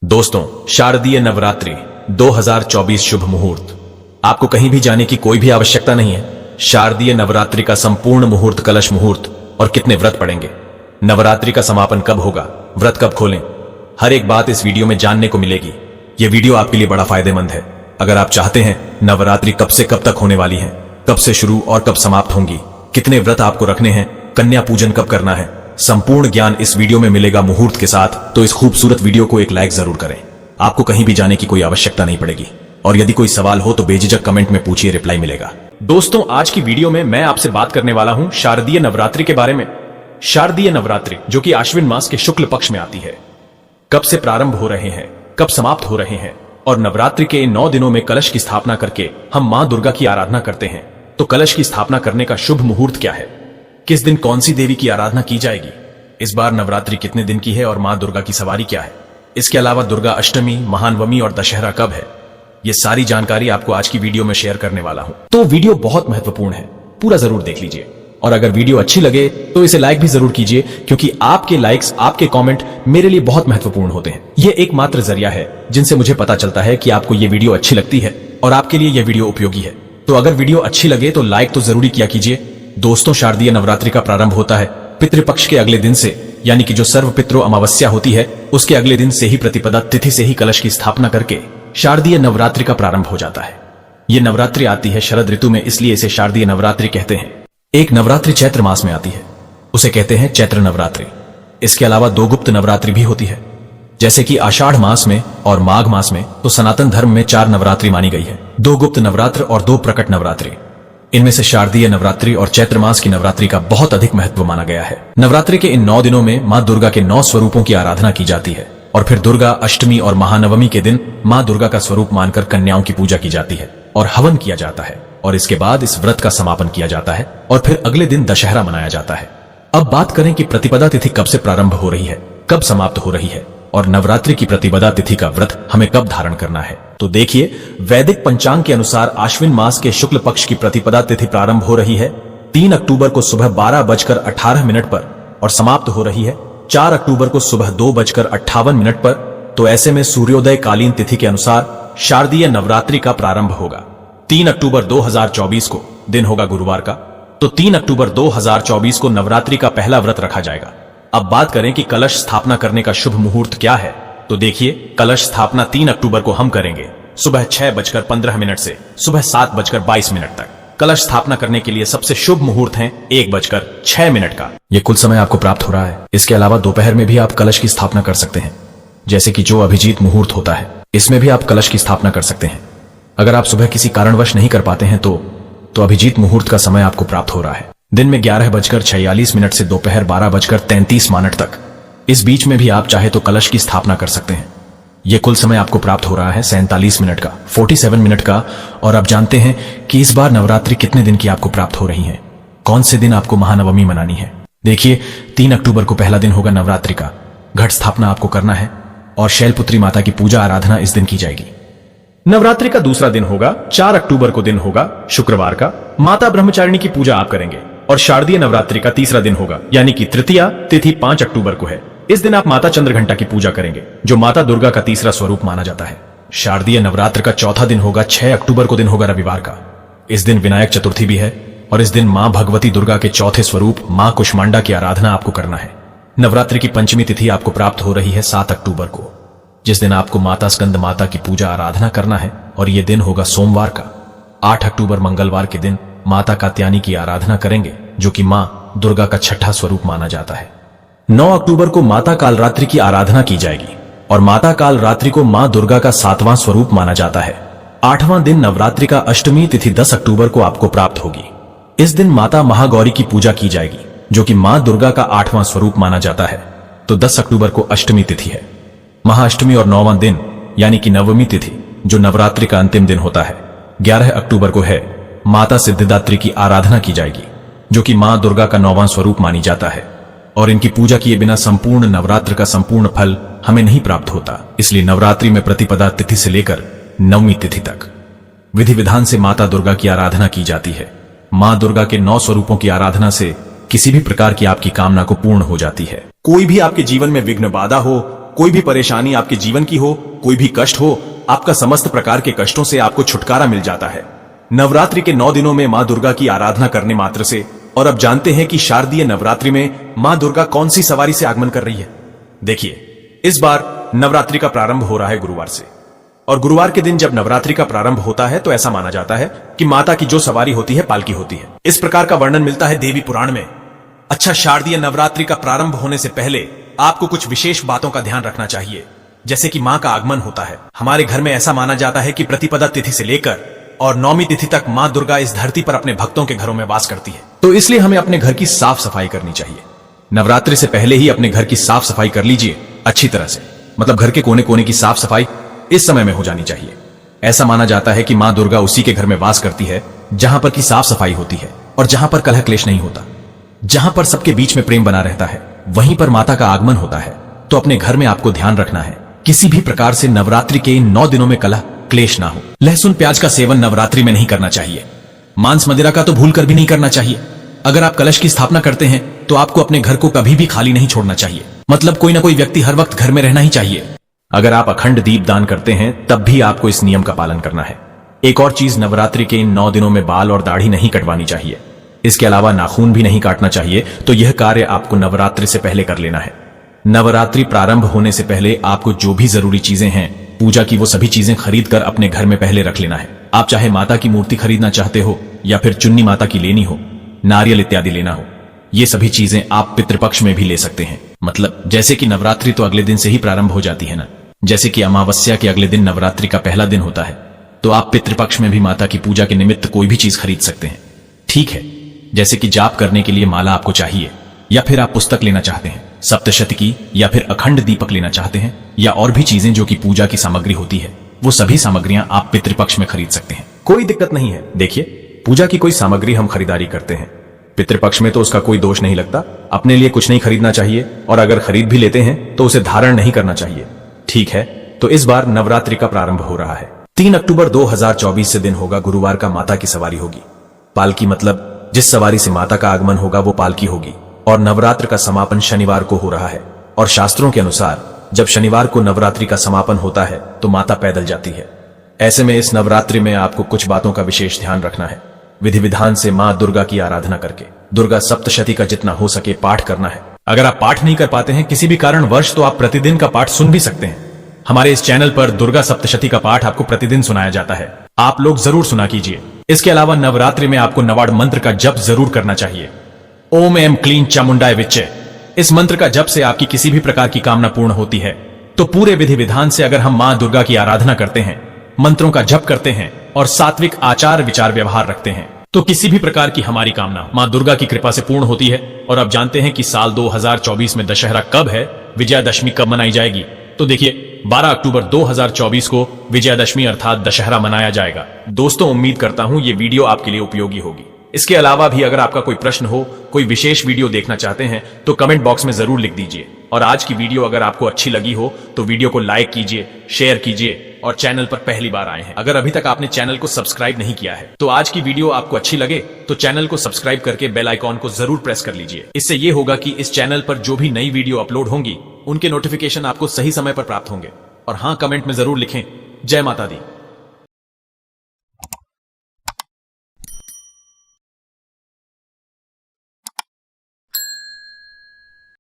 दोस्तों, शारदीय नवरात्रि 2024 शुभ मुहूर्त। आपको कहीं भी जाने की कोई भी आवश्यकता नहीं है। शारदीय नवरात्रि का संपूर्ण मुहूर्त, कलश मुहूर्त और कितने व्रत पड़ेंगे, नवरात्रि का समापन कब होगा, व्रत कब खोलें, हर एक बात इस वीडियो में जानने को मिलेगी। यह वीडियो आपके लिए बड़ा फायदेमंद है। अगर आप चाहते हैं नवरात्रि कब से कब तक होने वाली है, कब से शुरू और कब समाप्त होंगी, कितने व्रत आपको रखने हैं, कन्या पूजन कब करना है, संपूर्ण ज्ञान इस वीडियो में मिलेगा मुहूर्त के साथ। तो इस खूबसूरत वीडियो को एक लाइक जरूर करें। आपको कहीं भी जाने की कोई आवश्यकता नहीं पड़ेगी और यदि कोई सवाल हो तो बेझिझक कमेंट में पूछिए, रिप्लाई मिलेगा। दोस्तों, आज की वीडियो में मैं आपसे बात करने वाला हूं शारदीय नवरात्रि के बारे में। शारदीय नवरात्रि जो कि आश्विन मास के शुक्ल पक्ष में आती है, कब से प्रारंभ हो रहे हैं, कब समाप्त हो रहे हैं, और नवरात्रि के इन 9 दिनों में कलश की स्थापना करके हम मां दुर्गा की आराधना करते हैं। तो कलश की स्थापना करने का शुभ मुहूर्त क्या है, किस दिन कौन सी देवी की आराधना की जाएगी, इस बार नवरात्रि कितने दिन की है और मां दुर्गा की सवारी क्या है, इसके अलावा दुर्गा अष्टमी, महानवमी और दशहरा कब है, ये सारी जानकारी आपको आज की वीडियो में शेयर करने वाला हूं। तो वीडियो बहुत महत्वपूर्ण है, पूरा जरूर देख लीजिए। और अगर वीडियो अच्छी लगे तो इसे लाइक भी जरूर कीजिए, क्योंकि आपके लाइक्स, आपके कमेंट मेरे लिए बहुत महत्वपूर्ण होते हैं। ये एकमात्र जरिया है जिनसे मुझे पता चलता है कि आपको ये वीडियो अच्छी लगती है और आपके लिए यह वीडियो उपयोगी है। तो अगर वीडियो अच्छी लगे तो लाइक तो जरूरी किया कीजिए। दोस्तों, शारदीय नवरात्रि का प्रारंभ होता है पितृपक्ष के अगले दिन से, यानी कि जो सर्व पितृ अमावस्या होती है उसके अगले दिन से ही, प्रतिपदा तिथि से ही कलश की स्थापना करके शारदीय नवरात्रि का प्रारंभ हो जाता है। ये नवरात्रि आती है शरद ऋतु में, इसलिए इसे शारदीय नवरात्रि कहते हैं। एक नवरात्रि चैत्र मास में आती है, उसे कहते हैं चैत्र नवरात्रि। इसके अलावा 2 गुप्त नवरात्रि भी होती है, जैसे कि आषाढ़ मास में और माघ मास में। तो सनातन धर्म में 4 नवरात्रि मानी गई है, 2 गुप्त नवरात्र और 2 प्रकट नवरात्रि। इनमें से शारदीय नवरात्रि और चैत्र मास की नवरात्रि का बहुत अधिक महत्व माना गया है। नवरात्रि के इन 9 दिनों में मां दुर्गा के 9 स्वरूपों की आराधना की जाती है और फिर दुर्गा अष्टमी और महानवमी के दिन मां दुर्गा का स्वरूप मानकर कन्याओं की पूजा की जाती है और हवन किया जाता है, और इसके बाद इस व्रत का समापन किया जाता है और फिर अगले दिन दशहरा मनाया जाता है। अब बात करें कि प्रतिपदा तिथि कब से प्रारंभ हो रही है, कब समाप्त हो रही है, और नवरात्रि की प्रतिपदा तिथि का व्रत हमें कब धारण करना है। तो देखिए, वैदिक पंचांग के अनुसार आश्विन मास के शुक्ल पक्ष की प्रतिपदा तिथि प्रारंभ हो रही है 3 अक्टूबर को सुबह 12:18 पर और समाप्त हो रही है 4 अक्टूबर को सुबह 2:58 पर। तो ऐसे में सूर्योदय कालीन तिथि के अनुसार शारदीय नवरात्रि का प्रारंभ होगा 3 अक्टूबर 2024 को, दिन होगा गुरुवार का। तो 3 अक्टूबर 2024 को नवरात्रि का पहला व्रत रखा जाएगा। अब बात करें कि कलश स्थापना करने का शुभ मुहूर्त क्या है, तो देखिए, कलश स्थापना 3 अक्टूबर को हम करेंगे सुबह 6:15 से सुबह 7:22 तक। कलश स्थापना करने के लिए सबसे शुभ मुहूर्त है 1:06 का। ये कुल समय आपको प्राप्त हो रहा है। इसके अलावा दोपहर में भी आप कलश की स्थापना कर सकते हैं, जैसे कि जो अभिजीत मुहूर्त होता है, इसमें भी आप कलश की स्थापना कर सकते हैं। अगर आप सुबह किसी कारणवश नहीं कर पाते हैं तो अभिजीत मुहूर्त का समय आपको प्राप्त हो रहा है दिन में 11:46 से दोपहर 12:33 तक। इस बीच में भी आप चाहे तो कलश की स्थापना कर सकते हैं। यह कुल समय आपको प्राप्त हो रहा है 47 मिनट का, 47 मिनट का। और आप जानते हैं कि इस बार नवरात्रि कितने दिन की आपको प्राप्त हो रही है, कौन से दिन आपको महानवमी मनानी है। देखिए, 3 अक्टूबर को पहला दिन होगा नवरात्रि का, घट स्थापना आपको करना है और शैलपुत्री माता की पूजा आराधना इस दिन की जाएगी। नवरात्रि का दूसरा दिन होगा 4 अक्टूबर को, दिन होगा शुक्रवार का, माता ब्रह्मचारिणी की पूजा आप करेंगे। और शारदीय नवरात्रि का तीसरा दिन होगा, यानी कि तृतीया तिथि 5 अक्टूबर को है। इस दिन आप माता चंद्रघंटा की पूजा करेंगे, जो माता दुर्गा का तीसरा स्वरूप माना जाता है। शारदीय नवरात्र का चौथा दिन होगा 6 अक्टूबर को, दिन होगा रविवार का। इस दिन विनायक चतुर्थी भी है और इस दिन मां भगवती दुर्गा के चौथे स्वरूप मां कुष्मांडा की आराधना आपको करना है। नवरात्रि की पंचमी तिथि आपको प्राप्त हो रही है 7 अक्टूबर को, जिस दिन आपको माता स्कंद माता की पूजा आराधना करना है, और यह दिन होगा सोमवार का। 8 अक्टूबर मंगलवार के दिन माता कात्यायनी की आराधना करेंगे, जो कि मां दुर्गा का छठा स्वरूप माना जाता है। 9 अक्टूबर को माता कालरात्रि की आराधना की जाएगी और माता कालरात्रि को मां दुर्गा का 7वां स्वरूप माना जाता है। 8वां दिन नवरात्रि का अष्टमी तिथि 10 अक्टूबर को आपको प्राप्त होगी। इस दिन माता महागौरी की पूजा की जाएगी, जो कि मां दुर्गा का 8वां स्वरूप माना जाता है। तो 10 अक्टूबर को अष्टमी तिथि है। महाअष्टमी और 9वां दिन, यानी कि नवमी तिथि, जो नवरात्रि का अंतिम दिन होता है, 11 अक्टूबर को है। माता सिद्धिदात्री की आराधना की जाएगी, जो कि मां दुर्गा का 9वां स्वरूप मानी जाता है, और इनकी पूजा किए बिना संपूर्ण नवरात्र का संपूर्ण फल हमें नहीं प्राप्त होता। इसलिए नवरात्रि में प्रतिपदा तिथि से लेकर नवमी तिथि तक विधि विधान से माता दुर्गा की आराधना की जाती है। मां दुर्गा के 9 स्वरूपों की आराधना से किसी भी प्रकार की आपकी कामना को पूर्ण हो जाती है। कोई भी आपके जीवन में विघ्न बाधा हो, कोई भी परेशानी आपके जीवन की हो, कोई भी कष्ट हो, आपका समस्त प्रकार के कष्टों से आपको छुटकारा मिल जाता है। नवरात्रि के 9 दिनों में मां दुर्गा की आराधना करने मात्र से। और अब जानते हैं कि शारदीय नवरात्रि में मां दुर्गा कौन सी सवारी से आगमन कर रही है। देखिए, इस बार नवरात्रि का प्रारंभ हो रहा है गुरुवार से, और गुरुवार के दिन जब नवरात्रि का प्रारंभ होता है तो ऐसा माना जाता है कि माता की जो सवारी होती है पालकी होती है। इस प्रकार का वर्णन मिलता है देवी पुराण में। अच्छा, शारदीय नवरात्रि का प्रारंभ होने से पहले आपको कुछ विशेष बातों का ध्यान रखना चाहिए, जैसे कि मां का आगमन होता है। हमारे घर में ऐसा माना जाता है कि प्रतिपदा तिथि से लेकर और नौमी तिथि तक मां दुर्गा इस धरती पर अपने भक्तों के घरों में वास करती है। तो इसलिए हमें अपने घर की साफ सफाई करनी चाहिए। नवरात्रि से पहले ही अपने घर की साफ सफाई कर लीजिए अच्छी तरह से, मतलब घर के कोने कोने की साफ सफाई इस समय में हो जानी चाहिए। ऐसा माना जाता है कि मां दुर्गा उसी के घर में वास करती है जहां पर की साफ सफाई होती है और जहां पर कलह क्लेश नहीं होता, जहां पर सबके बीच में प्रेम बना रहता है, वहीं पर माता का आगमन होता है। तो अपने घर में आपको ध्यान रखना है किसी भी प्रकार से नवरात्रि के इन 9 दिनों में कलह क्लेश ना हो। लहसुन प्याज का सेवन नवरात्रि में नहीं करना चाहिए। मांस मदिरा का तो भूल कर भी नहीं करना चाहिए। अगर आप कलश की स्थापना करते हैं तो आपको अपने घर को कभी भी खाली नहीं छोड़ना चाहिए, मतलब कोई ना कोई व्यक्ति हर वक्त घर में रहना ही चाहिए। अगर आप अखंड दीप दान करते हैं तब भी आपको इस नियम का पालन करना है। एक और चीज, नवरात्रि के इन 9 दिनों में बाल और दाढ़ी नहीं कटवानी चाहिए। इसके अलावा नाखून भी नहीं काटना चाहिए। तो यह कार्य आपको नवरात्रि से पहले कर लेना है। नवरात्रि प्रारंभ होने से पहले आपको जो भी जरूरी चीजें हैं पूजा की, वो सभी चीजें खरीद कर अपने घर में पहले रख लेना है। आप चाहे माता की मूर्ति खरीदना चाहते हो या फिर चुन्नी माता की लेनी हो, नारियल इत्यादि लेना हो, ये सभी चीजें आप पितृपक्ष में भी ले सकते हैं। मतलब जैसे कि नवरात्रि तो अगले दिन से ही प्रारंभ हो जाती है ना, जैसे कि अमावस्या के अगले दिन नवरात्रि का पहला दिन होता है, तो आप पितृपक्ष में भी माता की पूजा के निमित्त कोई भी चीज खरीद सकते हैं। ठीक है, जैसे कि जाप करने के लिए माला आपको चाहिए, या फिर आप पुस्तक लेना चाहते हैं सप्तशती की, या फिर अखंड दीपक लेना चाहते हैं, या और भी चीजें जो कि पूजा की सामग्री होती है, वो सभी सामग्रियां आप पितृपक्ष में खरीद सकते हैं। कोई दिक्कत नहीं है। देखिए, पूजा की कोई सामग्री हम खरीदारी करते हैं पितृपक्ष में तो उसका कोई दोष नहीं लगता। अपने लिए कुछ नहीं खरीदना चाहिए, और अगर खरीद भी लेते हैं तो उसे धारण नहीं करना चाहिए। ठीक है, तो इस बार नवरात्रि का प्रारंभ हो रहा है। 3 अक्टूबर 2024 से दिन होगा गुरुवार का। माता की सवारी होगी। पालकी मतलब जिस सवारी से माता का आगमन होगा वो पालकी होगी। और नवरात्र का समापन शनिवार को हो रहा है। और शास्त्रों के अनुसार जब शनिवार को नवरात्रि का समापन होता है तो माता पैदल जाती है। ऐसे में इस नवरात्रि में आपको कुछ बातों का विशेष ध्यान रखना है। विधि विधान से मां दुर्गा की आराधना करके दुर्गा सप्तशती का जितना हो सके पाठ करना है। अगर आप पाठ नहीं कर पाते हैं किसी भी कारणवश, तो आप प्रतिदिन का पाठ सुन भी सकते हैं। हमारे इस चैनल पर दुर्गा सप्तशती का पाठ आपको प्रतिदिन सुनाया जाता है। आप लोग जरूर सुना कीजिए। इसके अलावा नवरात्रि में आपको नवाड़ मंत्र का जप जरूर करना चाहिए। ओम एम क्लीं चामुंडाय विच्चे। इस मंत्र का जप से आपकी किसी भी प्रकार की कामना पूर्ण होती है। तो पूरे विधि विधान से अगर हम मां दुर्गा की आराधना करते हैं, मंत्रों का जप करते हैं और सात्विक आचार विचार व्यवहार रखते हैं, तो किसी भी प्रकार की हमारी कामना मां दुर्गा की कृपा से पूर्ण होती है। और अब जानते हैं कि साल 2024 में दशहरा कब है, विजयादशमी कब मनाई जाएगी। तो देखिए, 12 अक्टूबर 2024 को विजयादशमी अर्थात दशहरा मनाया जाएगा। दोस्तों, उम्मीद करता हूं ये वीडियो आपके लिए उपयोगी होगी। इसके अलावा भी अगर आपका कोई प्रश्न हो, कोई विशेष वीडियो देखना चाहते हैं तो कमेंट बॉक्स में जरूर लिख दीजिए। और आज की वीडियो अगर आपको अच्छी लगी हो तो वीडियो को लाइक कीजिए, शेयर कीजिए, और चैनल पर पहली बार आए हैं, अगर अभी तक आपने चैनल को सब्सक्राइब नहीं किया है, तो आज की वीडियो आपको अच्छी लगे तो चैनल को सब्सक्राइब करके बेल आइकॉन को जरूर प्रेस कर लीजिए। इससे ये होगा कि इस चैनल पर जो भी नई वीडियो अपलोड होंगी उनके नोटिफिकेशन आपको सही समय पर प्राप्त होंगे। और हाँ, कमेंट में जरूर लिखें, जय माता दी।